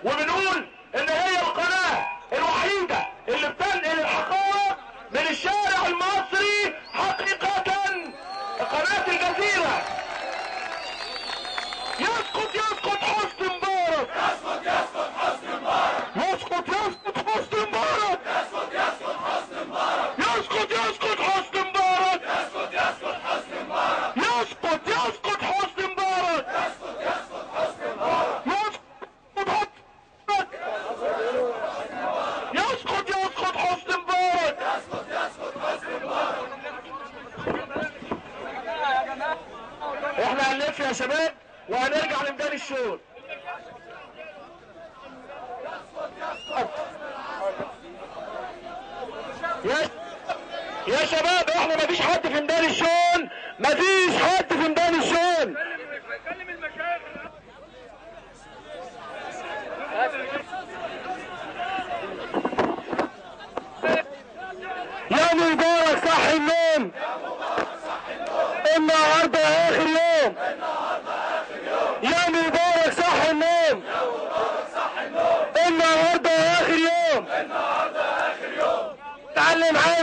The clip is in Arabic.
وبنقول ان هي القناة الوحيدة اللي بتنقل الحقائق من الشارع المصري حقيقة، قناة الجزيرة. يسقط يسقط حسني مبارك، يسقط يسقط حسني مبارك، يسقط يسقط حسني مبارك، يسقط يسقط حسني مبارك، يسقط يسقط حسني مبارك، يسقط يسقط حسني مبارك، يسقط يسقط حسني مبارك، يسقط يسقط حسني مبارك، يسقط يسقط حسني مبارك، يسقط يسقط حسني مبارك. احنا هنلف يا شباب وهنرجع لميدان الشغل. يا شباب احنا مفيش حد في ميدان الشغل، مفيش حد في ميدان الشغل. يا مبارك صحي النوم، النهارده اخر يوم. يا مبارك صحي النوم، النهارده اخر يوم. النهارده اخر يوم. تعلم معايا